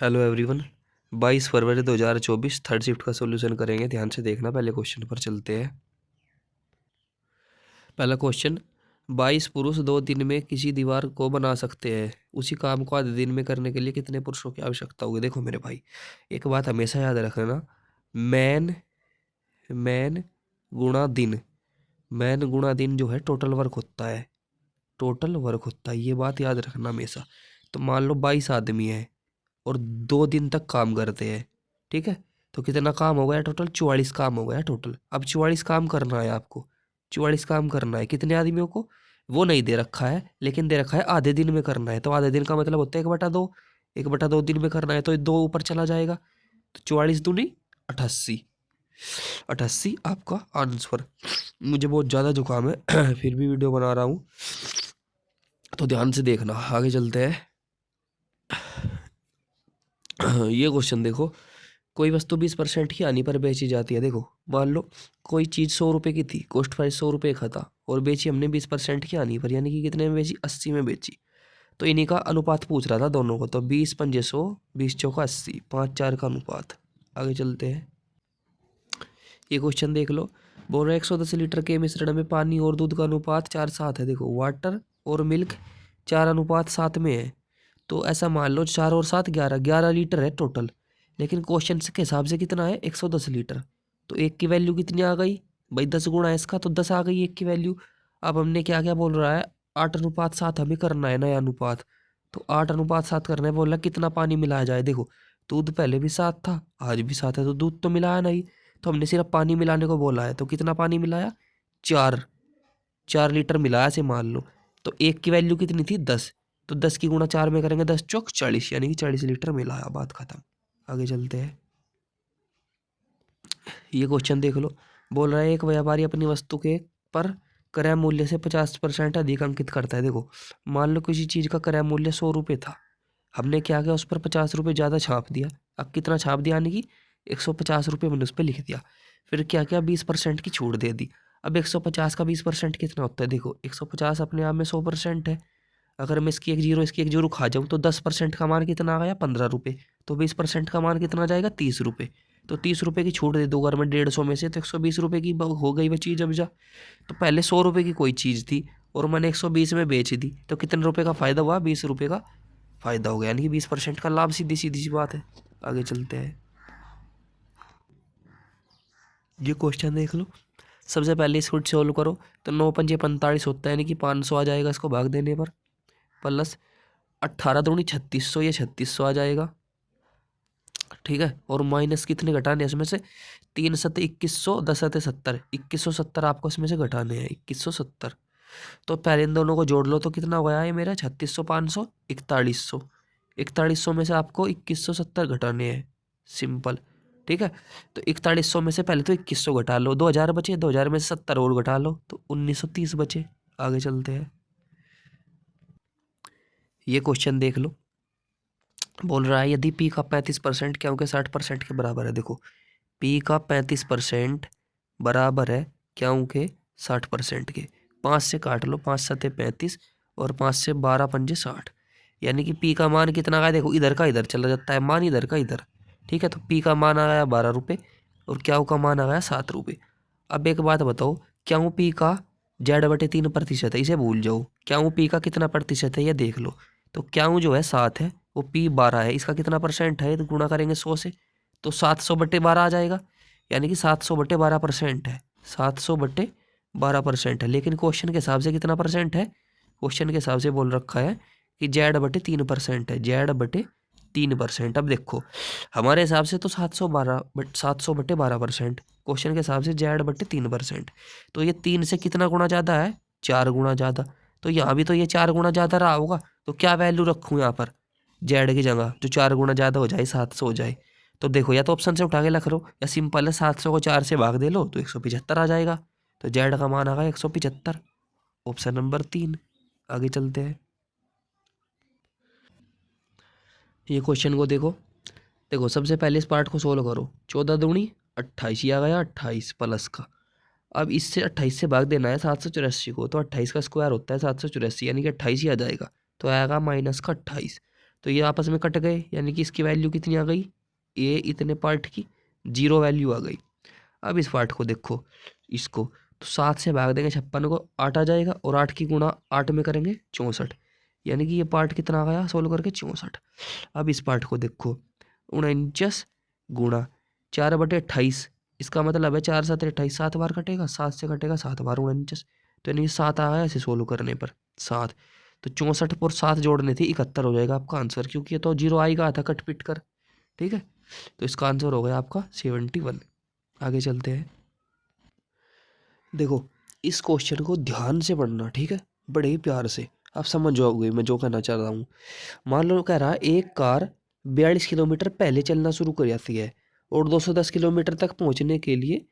Hello everyone. 22 फरवरी 2024 third shift का solution करेंगे। ध्यान से देखना। पहले क्वेश्चन पर चलते हैं। पहला क्वेश्चन, 22 पुरुष 2 दिन में किसी दीवार को बना सकते हैं। उसी काम को आधे दिन में करने के लिए कितने पुरुषों की आवश्यकता होगी। देखो मेरे भाई, एक बात हमेशा याद रखना, मैन मैन गुणा दिन। मैन गुणा दिन जो है टोटल वर्क होता है। टोटल वर्क होता है, ये बात याद रखना हमेशा। तो मान लो 22 आदमी है और 2 दिन तक काम करते हैं, ठीक है। तो कितना काम हो गया टोटल? 44 काम हो गया टोटल। अब 44 काम करना है आपको। 44 काम करना है कितने आदमियों को? वो नहीं दे रखा है, लेकिन दे रखा है आधे दिन में करना है। तो आधे दिन का मतलब होता है 1/2। 1/2 दिन में करना है तो 2 ऊपर चला जाएगा। तो 44 दूनी 88। 88 आपका आंसर। मुझे बहुत ज़्यादा जुकाम है फिर भी वीडियो बना रहा हूँ, तो ध्यान से देखना। आगे चलते हैं। ये क्वेश्चन देखो, कोई वस्तु 20% की हानि पर बेची जाती है। देखो मान लो कोई चीज़ 100 रुपये की थी, कॉस्ट प्राइस 100 रुपये का था, और बेची हमने 20% की हानि पर, यानी कि कितने में बेची? 80 में बेची। तो इन्हीं का अनुपात पूछ रहा था दोनों को। तो 20 पंजे 100, 20 चौका 80, 5/4 का अनुपात। आगे चलते हैं। ये क्वेश्चन देख लो, बोल रहे 110 लीटर के मिश्रण में पानी और दूध का अनुपात 4:7 है। देखो वाटर और मिल्क 4:7 में है। तो ऐसा मान लो 4 और 7 11 लीटर है टोटल। लेकिन क्वेश्चन के हिसाब से कितना है? 110 लीटर। तो एक की वैल्यू कितनी आ गई भाई? 10 गुना है इसका, तो 10 आ गई एक की वैल्यू। अब हमने क्या क्या बोल रहा है? 8:7 हमें करना है, नया अनुपात। तो 8:7 करना है। बोल रहा कितना पानी मिलाया जाए। देखो दूध पहले भी 7 था, आज भी 7 है, तो दूध तो मिलाया नहीं। तो हमने सिर्फ पानी मिलाने को बोला है। तो कितना पानी मिलाया? 4 लीटर मिलाया से मान लो। तो एक की वैल्यू कितनी थी? 10। तो 10 की गुणा 4 में करेंगे, 10 चौक 40, यानी कि 40 लीटर मिलाया। बात खत्म। आगे चलते हैं। ये क्वेश्चन देख लो, बोल रहा है एक व्यापारी अपनी वस्तु के पर क्रय मूल्य से 50% अधिक अंकित करता है। देखो मान लो किसी चीज का क्रय मूल्य 100 रुपये था, हमने क्या किया? उस पर 50 रुपये ज़्यादा छाप दिया। अब कितना छाप दिया? यानी कि 150 रुपये मैंने उस पर लिख दिया। फिर क्या किया? 20% की छूट दे दी। अब 150 का 20% कितना होता है? देखो 150 अपने आप में 100% है। अगर मैं इसकी एक जीरो खा जाऊँ तो 10% का मान कितना आ गया? 15 रुपये। तो 20% का मान कितना आ जाएगा? 30 रुपये। तो 30 रुपये की छूट दे दो। अगर मैं 150 में से, तो 120 रुपये की हो गई वो चीज़। अब जा, तो पहले 100 रुपये की कोई चीज़ थी और मैंने 120 में बेच दी, तो कितने रुपये का फ़ायदा हुआ? 20 रुपये का फ़ायदा हो गया, यानी कि 20% का लाभ। सीधी सीधी सी बात है। आगे चलते हैं। ये क्वेश्चन देख लो, सबसे पहले इसको सोल्व करो। तो 9×5 = 45 होता है, यानी कि 500 आ जाएगा इसको भाग देने पर। प्लस 18×2 = 3600, ये 3600 आ जाएगा, ठीक है। और माइनस कितने घटाने हैं इसमें से? 3×7 = 2100, 10×7 = 70, 2170 आपको इसमें से घटाने हैं, 2170। तो पहले इन दोनों को जोड़ लो तो कितना हो गया है मेरा? 3600, 500, 4100। 4100 में से आपको 2170 घटाने हैं, सिंपल, ठीक है। तो 4100 में से पहले तो 2100 घटा लो, 2000 बचे, 2000 में से 70 और घटा लो तो 1930 बचे। आगे चलते हैं। ये क्वेश्चन देख लो, बोल रहा है यदि पी का 35% क्योंकि 60% के बराबर है। देखो पी का 35% बराबर है क्योंकि 60% के। 5 से काट लो, 5×7 = 35 और 5 से 12×5 = 60, यानी कि पी का मान कितना आया? देखो इधर का इधर चला जाता है मान, इधर का इधर, ठीक है। तो पी का मान आया 12 रुपये और क्यों का मान आया 7 रुपये। अब एक बात बताओ, क्यों पी का Z/3% है, इसे भूल जाओ। क्यों पी का कितना प्रतिशत है ये देख लो। तो क्यों जो है 7 है, वो पी 12 है, इसका कितना परसेंट है? तो गुणा करेंगे 100 से, तो 700/12 आ जाएगा, यानी कि 700/12% है। 700/12% है। लेकिन क्वेश्चन के हिसाब से कितना परसेंट है? क्वेश्चन के हिसाब से बोल रखा है कि Z/3% है, Z/3%। अब देखो हमारे हिसाब से तो 700/12%, क्वेश्चन के हिसाब से Z/3%। तो ये 3 से कितना गुना ज़्यादा है? 4 गुना ज़्यादा। तो यहाँ भी तो ये 4 गुना ज़्यादा रहा होगा। तो क्या वैल्यू रखूँ यहाँ पर? जेड की जगह जो 4 गुना ज़्यादा हो जाए, 700 हो जाए। तो देखो या तो ऑप्शन से उठा के रख लो, या सिंपल है 700 को 4 से भाग दे लो तो 175 आ जाएगा। तो जेड का मान आ गया 175, ऑप्शन नंबर 3। आगे चलते हैं। ये क्वेश्चन को देखो, देखो सबसे पहले इस पार्ट को सोल्व करो। 14×2 = 28, ये आ गया 28 प्लस का। अब इससे 28 से भाग देना है 784 को, तो 28 का स्क्वायर होता है 784, यानी कि 28 ही आ जाएगा। तो आएगा -का 28। तो ये आपस में कट गए, यानी कि इसकी वैल्यू कितनी आ गई, ये इतने पार्ट की 0 वैल्यू आ गई। अब इस पार्ट को देखो, इसको तो 7 से भाग देंगे 56 को, 8 आ जाएगा, और 8 की गुणा 8 में करेंगे 64, यानी कि ये पार्ट कितना आ गया सोल्व करके 64। अब इस पार्ट को देखो, 49 गुणा 4/28, इसका मतलब है 4 7 28, 7 बार कटेगा, 7 से कटेगा 7 बार 49, तो यानी कि 7 आ गया ऐसे सोल्व करने पर 7। तो 64 पर 7 जोड़ने थे 71 हो जाएगा आपका आंसर, क्योंकि ये तो 0 आएगा था कट पिट कर। ठीक है, तो इसका आंसर हो गया आपका 71। आगे चलते हैं। देखो इस क्वेश्चन को ध्यान से पढ़ना, ठीक है, बड़े ही प्यार से, आप समझ जाओगे मैं जो कहना चाह रहा हूँ। मान लो कह रहा है एक कार 42 किलोमीटर पहले चलना शुरू कर जाती है और 210 किलोमीटर तक पहुंचने के लिए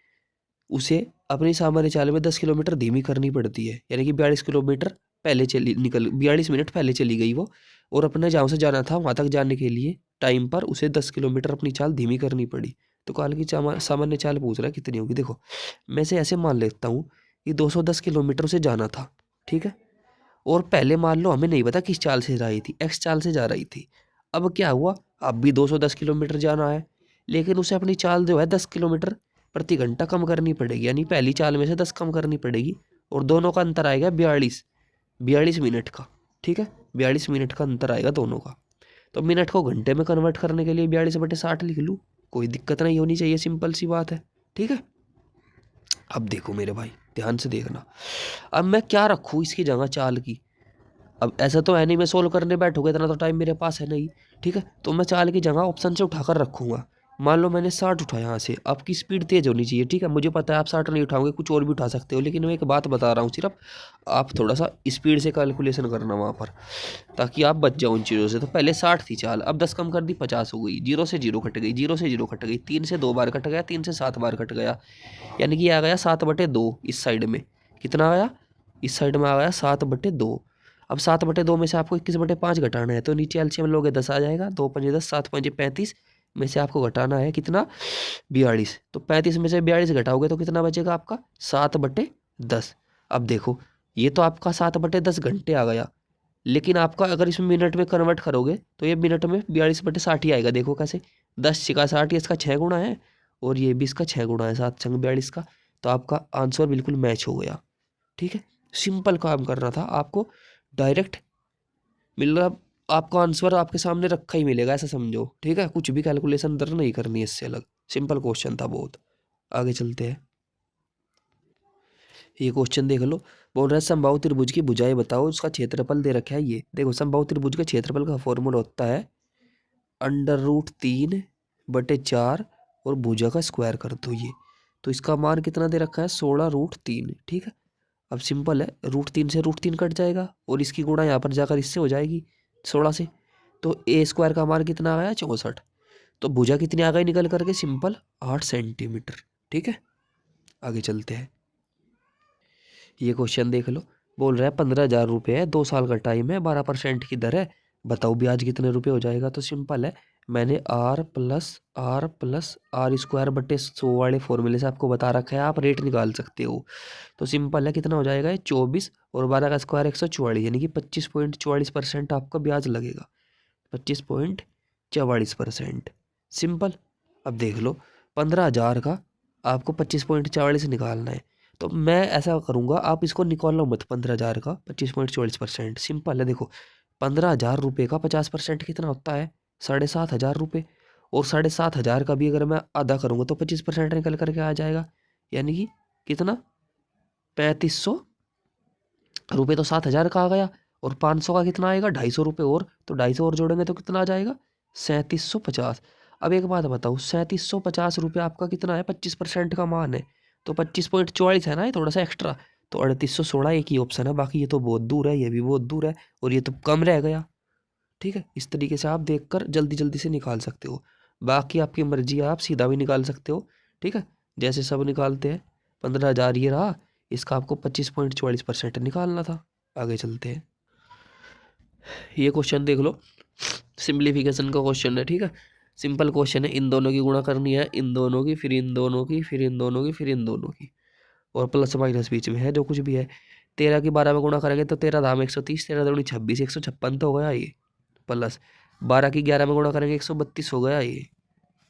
उसे अपनी सामान्य चाल में 10 किलोमीटर धीमी करनी पड़ती है, यानी कि 42 किलोमीटर पहले चली, 42 मिनट पहले चली गई वो, और अपने जहाँ से जाना था वहाँ तक जाने के लिए टाइम पर उसे 10 किलोमीटर अपनी चाल धीमी करनी पड़ी। तो काल की सामान्य चाल पूछ रहा है कितनी होगी। देखो मैं से ऐसे मान लेता हूँ कि 210 किलोमीटर उसे जाना था, ठीक है, और पहले मान लो हमें नहीं पता किस चाल से जा रही थी, एक्स चाल से जा रही थी। अब क्या हुआ, अब भी 210 किलोमीटर जाना है, लेकिन उसे अपनी चाल जो है 10 किलोमीटर प्रति घंटा कम करनी पड़ेगी, यानी पहली चाल में से 10 कम करनी पड़ेगी, और दोनों का अंतर आएगा 42 मिनट का। ठीक है, 42 मिनट का अंतर आएगा दोनों का। तो मिनट को घंटे में कन्वर्ट करने के लिए 42/60 लिख लूँ, कोई दिक्कत नहीं होनी चाहिए, सिंपल सी बात है। ठीक है, अब देखो मेरे भाई ध्यान से देखना, अब मैं क्या रखूँ इसकी जगह चाल की। अब ऐसा तो है नहीं मैं सोल्व करने बैठूंगा, इतना तो टाइम मेरे पास है नहीं। ठीक है, तो मैं चाल की जगह ऑप्शन से उठाकर रखूंगा। मान लो मैंने 60 उठाया यहाँ से, आपकी स्पीड तेज होनी चाहिए। ठीक है, मुझे पता है आप 60 नहीं उठाओगे, कुछ और भी उठा सकते हो, लेकिन मैं एक बात बता रहा हूँ सिर्फ, आप थोड़ा सा स्पीड से कैलकुलेशन करना वहाँ पर, ताकि आप बच जाओ उन चीज़ों से। तो पहले 60 थी चाल, अब 10 कम कर दी 50 हो गई, 0 से 0 कट गई, 0 से 0 कट गई, 3 से 2 बार कट गया, 3 से 7 बार कट गया, यानी कि आ गया 7/2 इस साइड में। कितना आया, इस साइड में आ गया 7/2। अब 7/2 में से आपको 21/5 घटाना है, तो नीचे एलसीएम लोगे 10 आ जाएगा, 2 पंजे 10, 7 पंजे 35 में से आपको घटाना है कितना, 42। तो 35 में से 42 घटाओगे तो कितना बचेगा आपका, 7/10। अब देखो ये तो आपका 7/10 घंटे आ गया, लेकिन आपका अगर इसमें मिनट में कन्वर्ट करोगे तो ये मिनट में 42/60 ही आएगा। देखो कैसे, 10 × 60 इसका 6 गुना है, और ये भी इसका 6 गुना है, 7×42 का। तो आपका आंसर बिल्कुल मैच हो गया। ठीक है, सिंपल काम करना था आपको, डायरेक्ट मतलब आपको आंसर आपके सामने रखा ही मिलेगा, ऐसा समझो। ठीक है, कुछ भी कैलकुलेशन अंदर नहीं करनी है इससे अलग, सिंपल क्वेश्चन था बहुत। आगे चलते हैं, ये क्वेश्चन देख लो। बोल रहा है समबाहु त्रिभुज की भुजाएं बताओ, उसका क्षेत्रफल दे रखा है। ये देखो समबाहु त्रिभुज के क्षेत्रफल का फॉर्मूला होता है √3/4 और भुजा का स्क्वायर कर दो ये, तो इसका मान कितना दे रखा है, 16√3। ठीक है, अब सिंपल है, √3 से √3 कट जाएगा, और इसकी गुणा यहाँ पर जाकर इससे हो जाएगी 16 से, तो a² का मान कितना आ गया, 64। तो भुजा कितनी आ गई निकल करके, सिंपल 8 सेंटीमीटर। ठीक है, आगे चलते हैं, ये क्वेश्चन देख लो। बोल रहा है 15,000 रुपये है, 2 साल का टाइम है, 12% की दर है, बताओ ब्याज कितने रुपए हो जाएगा। तो सिंपल है, मैंने r+r+r²/100 वाले फॉर्मूले से आपको बता रखा है, आप रेट निकाल सकते हो। तो सिंपल है, कितना हो जाएगा ये 24, और 12 का स्क्वायर 144, यानी कि 25.44% आपका ब्याज लगेगा, 25.44%। सिंपल। अब देख लो 15,000 का आपको 25.44 निकालना है, तो मैं ऐसा करूँगा, आप इसको निकाल लो मत, 15,000 का 25.44%। सिंपल है, देखो 15,000 रुपये का 50% कितना होता है, 7,500 रुपये, और 7,500 का भी अगर मैं आधा करूँगा तो 25% निकल करके आ जाएगा, यानी कि कितना, 3,500 रुपये। तो 7,000 का आ गया, और 500 का कितना आएगा, 250 रुपये, और तो 250 और जोड़ेंगे तो कितना आ जाएगा, 3,750। अब एक बात बताओ, 3,750 रुपये आपका कितना है, 25% का मान है, तो 25.44 है ना, ये थोड़ा सा एक्स्ट्रा, तो 3,816 एक ही ऑप्शन है, बाकी ये तो बहुत दूर है, ये भी बहुत दूर है, और ये तो कम रह गया। ठीक है, इस तरीके से आप देखकर जल्दी जल्दी से निकाल सकते हो, बाकी आपकी मर्जी है, आप सीधा भी निकाल सकते हो। ठीक है, जैसे सब निकालते हैं, 15,000 ये रहा, इसका आपको 25.44% निकालना था। आगे चलते हैं, ये क्वेश्चन देख लो, सिंप्लीफिकेशन का क्वेश्चन है। ठीक है, सिंपल क्वेश्चन है, इन दोनों की गुणा करनी है, इन दोनों की, फिर इन दोनों की, फिर इन दोनों की, फिर इन दोनों की, और प्लस माइनस बीच में है जो कुछ भी है। 13 की 12 में गुणा करेंगे तो 13 धाम 130, 13 दूनी 26, 156 तो हो गया ये, प्लस 12 की 11 में गुणा करेंगे 132 हो गया ये,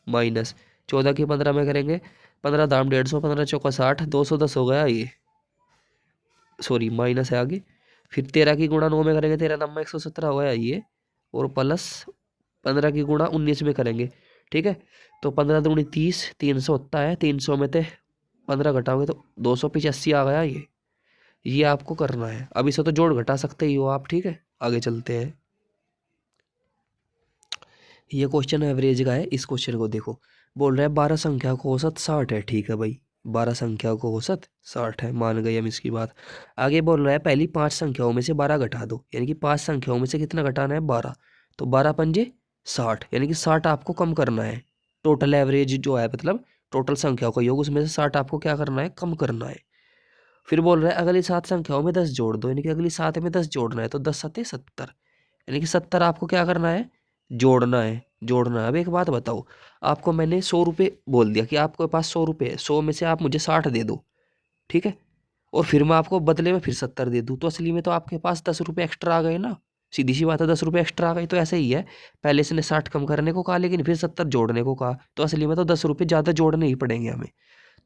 माइनस 14 की 15 में करेंगे 15 दाम 150, 15 चौका 60, 210 हो गया ये, सॉरी माइनस है आगे। फिर 13 की गुणा 9 में करेंगे 13 दाम में 117 हो गया ये, और प्लस 15 की गुणा 19 में करेंगे, ठीक है। तो 15 दूनी 30, 300 होता है, 300 में से 15 घटाओगे तो 285 आ गया ये आपको करना है। अब इसे तो जोड़ घटा सकते ही हो आप, ठीक है। आगे चलते हैं, ये क्वेश्चन एवरेज का है। इस क्वेश्चन को देखो, बोल रहा है 12 संख्या को औसत 60 है, ठीक है भाई, 12 संख्या को औसत 60 है, मान गए हम इसकी बात। आगे बोल रहा है पहली 5 संख्याओं में से 12 घटा दो, यानी कि 5 संख्याओं में से कितना घटाना है 12, तो 12 पंजे 60, यानी कि 60 आपको कम करना है। टोटल एवरेज जो है मतलब टोटल संख्याओं का योग, उसमें से 60 आपको क्या करना है, कम करना है। फिर बोल रहा है अगली 7 संख्याओं में 10 जोड़ दो, यानी कि अगली 7 में 10 जोड़ना है, तो 10 सत्ते 70, यानी कि 70 आपको क्या करना है, जोड़ना है, जोड़ना है। अब एक बात बताओ, आपको मैंने 100 रुपये बोल दिया कि आपके पास 100 रुपये है, 100 में से आप मुझे 60 दे दो, ठीक है, और फिर मैं आपको बदले में फिर 70 दे दूँ, तो असली में तो आपके पास 10 रुपये एक्स्ट्रा आ गए ना, सीधी सी बात है, 10 रुपये एक्स्ट्रा आ गए। तो ऐसे ही है, पहले से ने 60 कम करने को कहा, लेकिन फिर 70 जोड़ने को कहा, तो असली में तो 10 रुपये ज़्यादा जोड़ने ही पड़ेंगे हमें।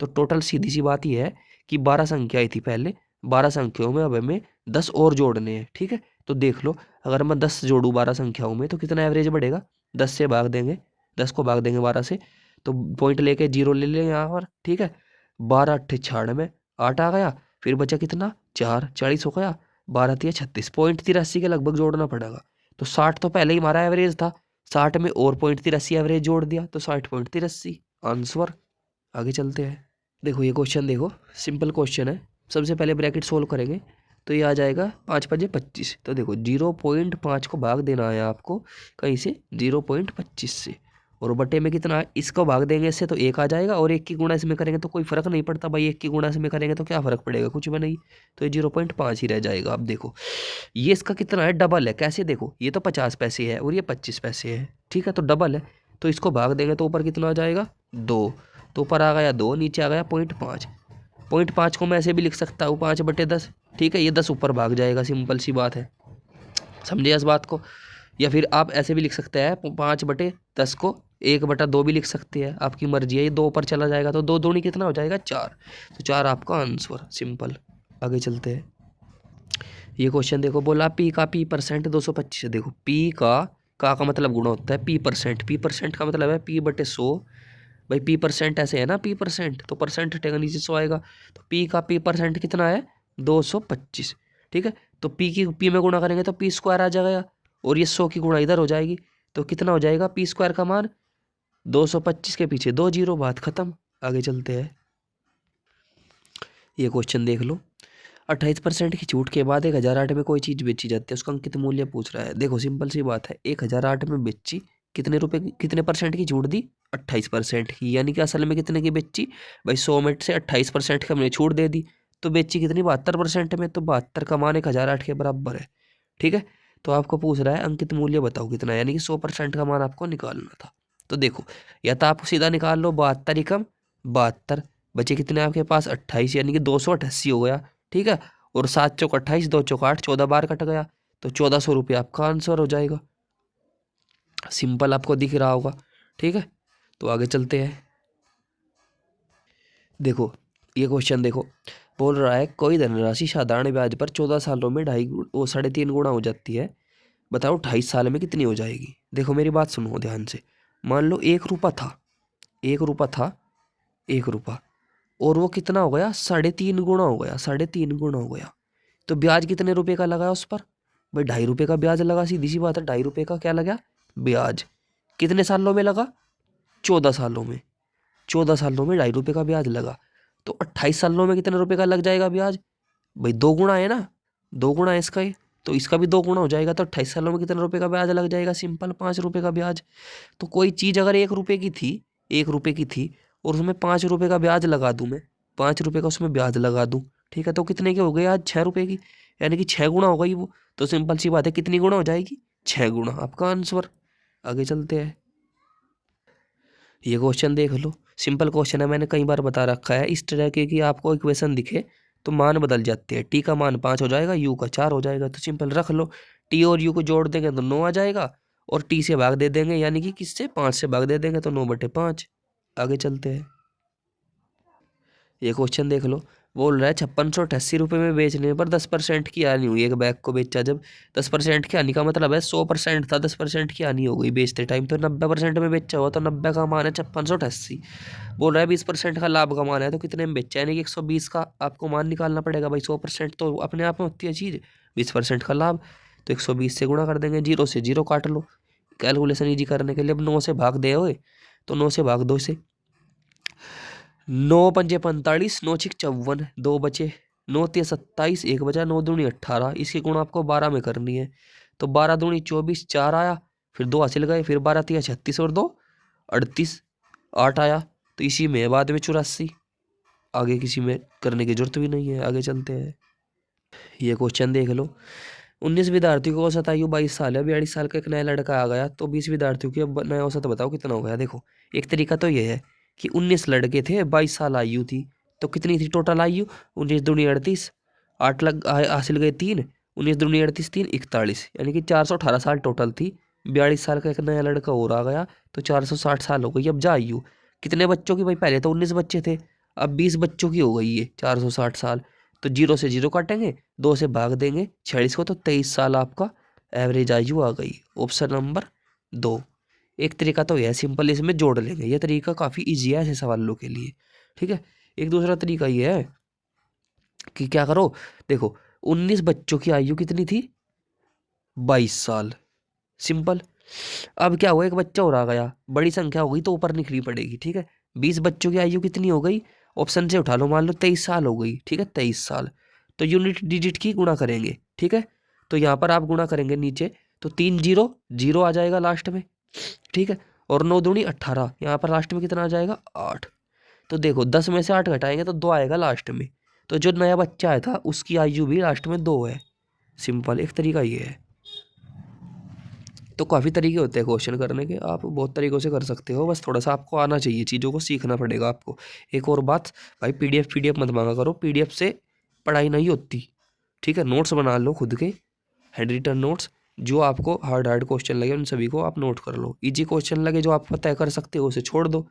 तो टोटल सीधी सी बात यह है कि 12 संख्या आई थी पहले, 12 संख्याओं में अब हमें 10 और जोड़ने हैं, ठीक है। तो देख लो, अगर मैं 10 जोड़ूँ 12 संख्याओं में तो कितना एवरेज बढ़ेगा, 10 से भाग देंगे, 10 को भाग देंगे 12 से, तो पॉइंट लेके जीरो ले लेंगे यहाँ पर, ठीक है। 12 अट्ठे 96, 8 आ गया, फिर बचा कितना 4, 40 हो गया, 12 तिया 36, पॉइंट 83 के लगभग जोड़ना पड़ेगा। तो 60 तो पहले ही हमारा एवरेज था, 60 में और पॉइंट 83 एवरेज जोड़ दिया, तो 60.83 आंसर। आगे चलते हैं, देखो ये क्वेश्चन देखो, सिंपल क्वेश्चन है। सबसे पहले ब्रैकेट सोल्व करेंगे तो ये आ जाएगा 5 पंजे 25। तो देखो 0.5 को भाग देना है आपको कहीं से 0.25 से, और बटे में कितना है, इसको भाग देंगे इससे तो 1 आ जाएगा, और 1 की गुणा इसमें करेंगे तो कोई फर्क नहीं पड़ता भाई, 1 की गुणा इसमें करेंगे तो क्या फर्क पड़ेगा, कुछ भी नहीं, तो ये 0.5 ही रह जाएगा। अब देखो ये इसका कितना है, डबल है, कैसे देखो, ये तो 50 पैसे है और ये 25 पैसे है, ठीक है, तो डबल है, तो इसको भाग देंगे तो ऊपर कितना आ जाएगा 2, तो ऊपर आ गया 2, नीचे आ गया 0.5। 0.5 को मैं ऐसे भी लिख सकता हूँ 5/10, ठीक है, ये 10 ऊपर भाग जाएगा, सिंपल सी बात है, समझे इस बात को। या फिर आप ऐसे भी लिख सकते हैं 5/10 को 1/2 भी लिख सकते हैं, आपकी मर्जी है, ये 2 ऊपर चला जाएगा तो 2 दूनी कितना हो जाएगा 4, तो 4 आपका आंसर, सिंपल। आगे चलते हैं, ये क्वेश्चन देखो, बोला पी का पी परसेंट 225 है। देखो पी का मतलब गुणा होता है पी परसेंट, पी परसेंट का मतलब है P/100, भाई पी परसेंट ऐसे है ना, पी परसेंट तो परसेंट हटेगा नीचे 100 आएगा, तो पी का पी परसेंट कितना है 225, ठीक है। तो पी की पी में गुणा करेंगे तो पी स्क्वायर आ जाएगा, और ये 100 की गुणा इधर हो जाएगी, तो कितना हो जाएगा पी स्क्वायर का मान 225 के पीछे 2 जीरो, बात खत्म। आगे चलते हैं, ये क्वेश्चन देख लो, 28% की छूट के बाद 1008 में कोई चीज़ बेची जाती है, उसका अंकित मूल्य पूछ रहा है। देखो सिंपल सी बात है, 1008 में बेची, कितने रुपए कितने परसेंट की छूट दी, 28% की, यानी कि असल में कितने की बेची भाई, 100 में से 28% की हमने छूट दे दी, तो बेची कितनी 72% में, तो 72 का मान 1008 के बराबर है, ठीक है। तो आपको पूछ रहा है अंकित मूल्य बताओ कितना, यानी कि 100% का मान आपको निकालना था। तो देखो या तो आप सीधा निकाल लो 72 ही कम 72, बचे कितने आपके पास 28, यानी कि 288 हो गया, ठीक है, और 7 चौक 28, 2 चौक 8, 14 बार कट गया, तो 1400 रुपये आपका आंसर हो जाएगा, सिंपल आपको दिख रहा होगा, ठीक है। तो आगे चलते हैं, देखो ये क्वेश्चन देखो, बोल रहा है कोई धनराशि साधारण ब्याज पर 14 सालों में 3.5 गुणा हो जाती है, बताओ 28 साल में कितनी हो जाएगी। देखो मेरी बात सुनो ध्यान से, मान लो 1 रुपया था, 1 रुपया था, 1 रुपया, और वो कितना हो गया 3.5 गुणा हो गया, 3.5 गुणा हो गया, तो ब्याज कितने रुपए का लगा उस पर भाई, 2.5 रुपये का ब्याज लगा, सीधी सी बात है, 2.5 रुपये का क्या लगा ब्याज, कितने सालों में लगा 14 सालों में, 14 सालों में 2.5 रुपये का ब्याज लगा, तो 28 सालों में कितने रुपए का लग जाएगा ब्याज भाई, 2 गुणा है ना, 2 गुणा है इसका ही, तो इसका भी 2 गुणा हो जाएगा, तो 28 सालों में कितने रुपए का ब्याज लग जाएगा, सिंपल 5 रुपये का ब्याज। तो कोई चीज़ अगर 1 रुपये की थी, 1 रुपये की थी, और उसमें 5 रुपये का ब्याज लगा दूं मैं, 5 रुपये का उसमें ब्याज लगा दूं, ठीक है, तो कितने की हो गई आज 6 रुपये की, यानी कि 6 गुणा हो गई वो, तो सिंपल सी बात है कितनी गुणा हो जाएगी 6 गुणा, आपका आंसर। आगे चलते हैं, ये क्वेश्चन देख लो, सिंपल क्वेश्चन है, मैंने कई बार बता रखा है, इस तरह के कि आपको इक्वेशन दिखे तो मान बदल जाते हैं, टी का मान 5 हो जाएगा, यू का 4 हो जाएगा, तो सिंपल रख लो, टी और यू को जोड़ देंगे तो 9 आ जाएगा, और टी से भाग दे देंगे, यानी कि किससे, 5 से भाग दे देंगे तो 9/5। आगे चलते हैं, ये क्वेश्चन देख लो। बोल रहा है 5688 रुपये में बेचने पर 10% की हानि हुई। एक बैग को बेचा जब 10% की हानि का मतलब है 100% था, 10% की हानि हो गई बेचते टाइम, तो 90% में बेचा हुआ, तो 90 का मान है 5688। बोल रहा है 20% का लाभ कमाना है, तो कितने में बेचा, यानी कि 120 का आपको मान निकालना पड़ेगा भाई। 100% तो अपने आप में होती है चीज़, 20% का लाभ, तो 120 से गुणा कर देंगे, 0 से 0 काट लो। कैलकुलेशन ईजी करने के लिए अब 9 से भाग दे हुए, तो 9 से भाग 2 से, 9×5 = 45, 9×6 = 54, 2 बचे, 9×3 = 27, 1 बचा, 9×2 = 18। इसकी गुणा आपको 12 में करनी है, तो 12×2 = 24, 4 आया, फिर 2 हासिल गए, फिर 12×3 = 36 और 2 38, 8 आया, तो इसी में बाद में 84। आगे किसी में करने की जरूरत भी नहीं है, आगे चलते हैं। ये क्वेश्चन देख लो। 19 विद्यार्थियों को औसत आयु 22 साल है, 42 साल का एक नया लड़का आ गया, तो 20 विद्यार्थियों की अब नया औसत बताओ कितना हो गया। देखो, एक तरीका तो ये है कि 19 लड़के थे, 22 साल आयु थी, तो कितनी थी टोटल आयु, 19×2 = 38, 8 लग हासिल गए 3, 19×2 = 38, 3 41, यानी कि 418 साल टोटल थी। 42 साल का एक नया लड़का और आ गया, तो 460 साल हो गई अब जा आयु। कितने बच्चों की भाई, पहले तो 19 बच्चे थे, अब 20 बच्चों की हो गई है 460 साल, तो 0 से 0 काटेंगे, 2 से भाग देंगे 46 को, तो 23 साल आपका एवरेज आयु आ गई। Option number 2। एक तरीका तो यह सिंपल, इसमें जोड़ लेंगे, यह तरीका काफ़ी ईजी है ऐसे सवालों के लिए, ठीक है। एक दूसरा तरीका ये है कि क्या करो, देखो 19 बच्चों की आयु कितनी थी, 22 साल, सिंपल। अब क्या हुआ, एक बच्चा और आ गया, बड़ी संख्या हो गई तो ऊपर निकली पड़ेगी, ठीक है। 20 बच्चों की आयु कितनी हो गई, ऑप्शन से उठा लो, मान लो 23 साल हो गई, ठीक है, 23 साल, तो यूनिट डिजिट की गुणा करेंगे, ठीक है। तो यहाँ पर आप गुणा करेंगे नीचे, तो 3 0 0 आ जाएगा लास्ट में, ठीक है, और 9×2 = 18, यहाँ पर लास्ट में कितना आ जाएगा, 8। तो देखो 10 में से 8 घटाएंगे तो 2 आएगा लास्ट में, तो जो नया बच्चा आया था उसकी आयु भी लास्ट में 2 है, सिंपल। एक तरीका ये है। तो काफ़ी तरीके होते हैं क्वेश्चन करने के, आप बहुत तरीक़ों से कर सकते हो, बस थोड़ा सा आपको आना चाहिए, चीज़ों को सीखना पड़ेगा आपको। एक और बात भाई, पीडीएफ मत मांगा करो, पीडीएफ से पढ़ाई नहीं होती, ठीक है। नोट्स बना लो खुद के, हैंड रिटन नोट्स, जो आपको हार्ड क्वेश्चन लगे उन सभी को आप नोट कर लो, इजी क्वेश्चन लगे जो आप तय कर सकते हो उसे छोड़ दो।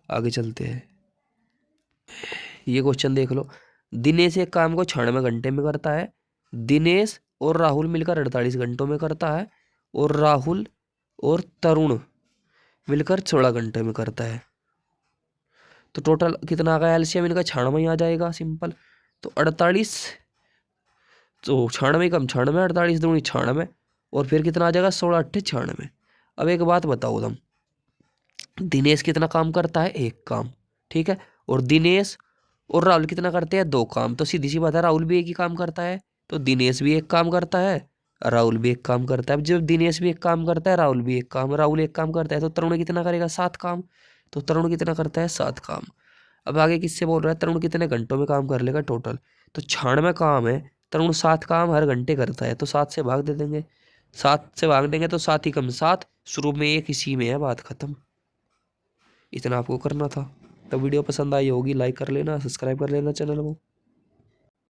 आगे चलते हैं, ये क्वेश्चन देख लो। दिनेश एक काम को 96 घंटे में करता है, दिनेश और राहुल मिलकर 48 घंटों में करता है, और राहुल और तरुण मिलकर 16 घंटे में करता है, तो टोटल कितना आ गया, एलसीएम इनका 96 आ जाएगा, सिंपल। तो 48, तो 96 कम 96, 48×2 = 96, और फिर कितना आ जाएगा, 16×8 = 96। अब एक बात बताओ तुम, दिनेश कितना काम करता है, एक काम, ठीक है, और दिनेश और राहुल कितना करते हैं, 2 काम, तो सीधी सी बात है, राहुल भी एक ही काम करता है, तो दिनेश भी एक काम करता है, राहुल भी एक काम करता है। जब दिनेश भी एक काम करता है, राहुल भी एक काम, राहुल एक काम करता है, तो तरुण कितना करेगा, 7 काम, तो तरुण कितना करता है, 7 काम। अब आगे किससे बोल रहा है, तरुण कितने घंटों में काम कर लेगा टोटल, तो 96 काम है, तरुण 7 काम हर घंटे करता है, तो 7 से भाग दे देंगे, 7 से भाग देंगे तो 7 ही कम 7, शुरू में एक, इसी में है, बात खत्म। इतना आपको करना था। तो वीडियो पसंद आई होगी, लाइक कर लेना, सब्सक्राइब कर लेना चैनल को।